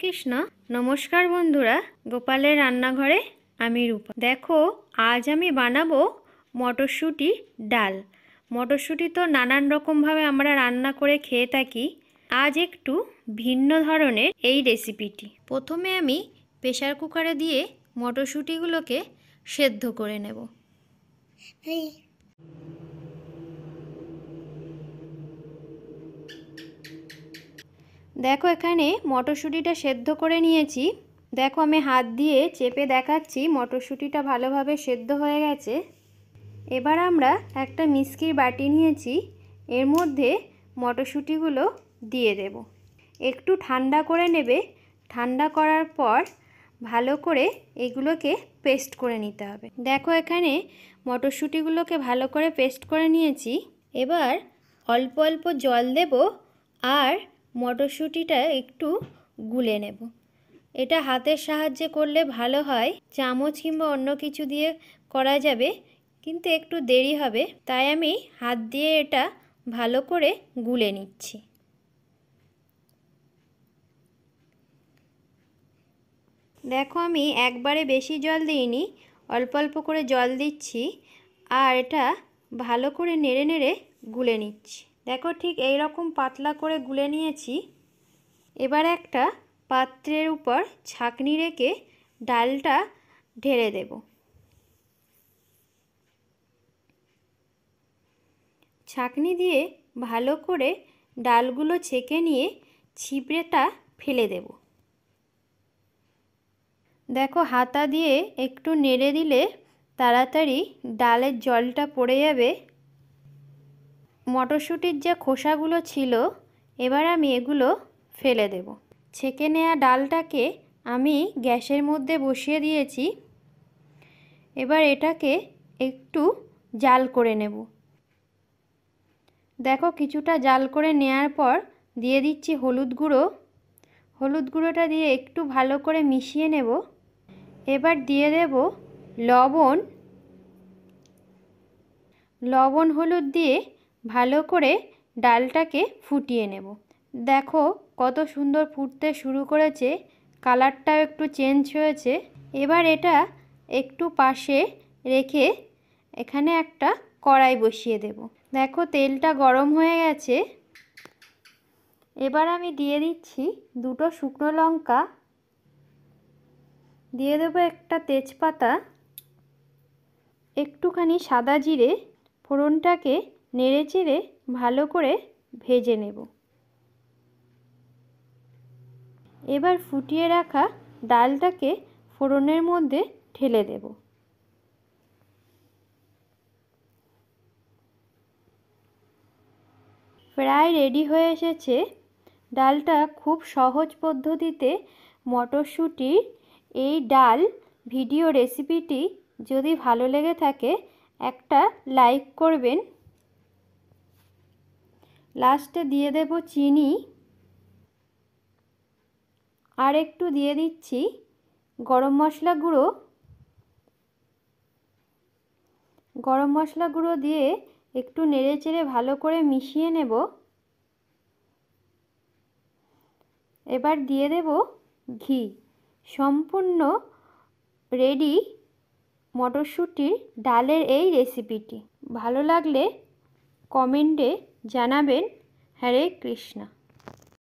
কৃষ্ণ। নমস্কার বন্ধুরা, গোপালের রান্নাঘরে আমি রূপা। দেখো, আজ আমি বানাবো মটরশুঁটি ডাল। মটরশুঁটি তো নানান রকমভাবে আমরা রান্না করে খেয়ে থাকি। আজ একটু ভিন্ন ধরনের এই রেসিপিটি। প্রথমে আমি প্রেসার কুকারে দিয়ে মটরশুঁটিগুলোকে সেদ্ধ করে নেব। দেখো, এখানে মটরশুঁটিটা সেদ্ধ করে নিয়েছি। দেখো, আমি হাত দিয়ে চেপে দেখাচ্ছি মটরশুঁটিটা ভালোভাবে সেদ্ধ হয়ে গেছে। এবার আমরা একটা মিক্সির বাটি নিয়েছি, এর মধ্যে মটরশুঁটিগুলো দিয়ে দেব। একটু ঠান্ডা করে নেবে। ঠান্ডা করার পর ভালো করে এগুলোকে পেস্ট করে নিতে হবে। দেখো, এখানে মটরশুঁটিগুলোকে ভালো করে পেস্ট করে নিয়েছি। এবার অল্প অল্প জল দেব আর মটরশুঁটিটা একটু গুলে নেব। এটা হাতের সাহায্যে করলে ভালো হয়, চামচ কিংবা অন্য কিছু দিয়ে করা যাবে, কিন্তু একটু দেরি হবে, তাই আমি হাত দিয়ে এটা ভালো করে গুলে নিচ্ছি। দেখো, আমি একবারে বেশি জল দিইনি, অল্প অল্প করে জল দিচ্ছি আর এটা ভালো করে নেড়ে নেড়ে গুলে নিচ্ছি। দেখো, ঠিক এই রকম পাতলা করে গুলে নিয়েছি। এবার একটা পাত্রের উপর ছাঁকনি রেখে ডালটা ঢেলে দেব। ছাঁকনি দিয়ে ভালো করে ডালগুলো ছেঁকে নিয়ে ছিপড়েটা ফেলে দেব। দেখো, হাতা দিয়ে একটু নেড়ে দিলে তাড়াতাড়ি ডালের জলটা পড়ে যাবে। মটরশুঁটির যে খোসাগুলো ছিল, এবার আমি এগুলো ফেলে দেব। ছেঁকে নেওয়া ডালটাকে আমি গ্যাসের মধ্যে বসিয়ে দিয়েছি। এবার এটাকে একটু জাল করে নেব। দেখো, কিছুটা জাল করে নেওয়ার পর দিয়ে দিচ্ছি হলুদ গুঁড়ো। হলুদ গুঁড়োটা দিয়ে একটু ভালো করে মিশিয়ে নেব। এবার দিয়ে দেব লবণ। লবণ হলুদ দিয়ে ভালো করে ডালটাকে ফুটিয়ে নেব। দেখো, কত সুন্দর ফুটতে শুরু করেছে, কালারটাও একটু চেঞ্জ হয়েছে। এবার এটা একটু পাশে রেখে এখানে একটা কড়াই বসিয়ে দেব। দেখো, তেলটা গরম হয়ে গেছে। এবার আমি দিয়ে দিচ্ছি দুটো শুকনো লঙ্কা, দিয়ে দেবো একটা তেজপাতা, একটুখানি সাদা জিরে। ফোড়নটাকে নেড়ে চেড়ে ভালো করে ভেজে নেব। এবার ফুটিয়ে রাখা ডালটাকে ফোড়নের মধ্যে ঢেলে দেব। প্রায় রেডি হয়ে এসেছে। ডালটা খুব সহজ পদ্ধতিতে মটরশুঁটির এই ডাল ভিডিও রেসিপিটি যদি ভালো লেগে থাকে একটা লাইক করবেন। লাস্টে দিয়ে দেব চিনি আর একটু দিয়ে দিচ্ছি গরম মশলা গুঁড়ো। গরম মশলা গুঁড়ো দিয়ে একটু নেড়ে চেড়ে ভালো করে মিশিয়ে নেব। এবার দিয়ে দেব ঘি। সম্পূর্ণ রেডি মটরশুঁটির ডালের এই রেসিপিটি। ভালো লাগলে কমেন্টে জানাবেন। হরে কৃষ্ণ।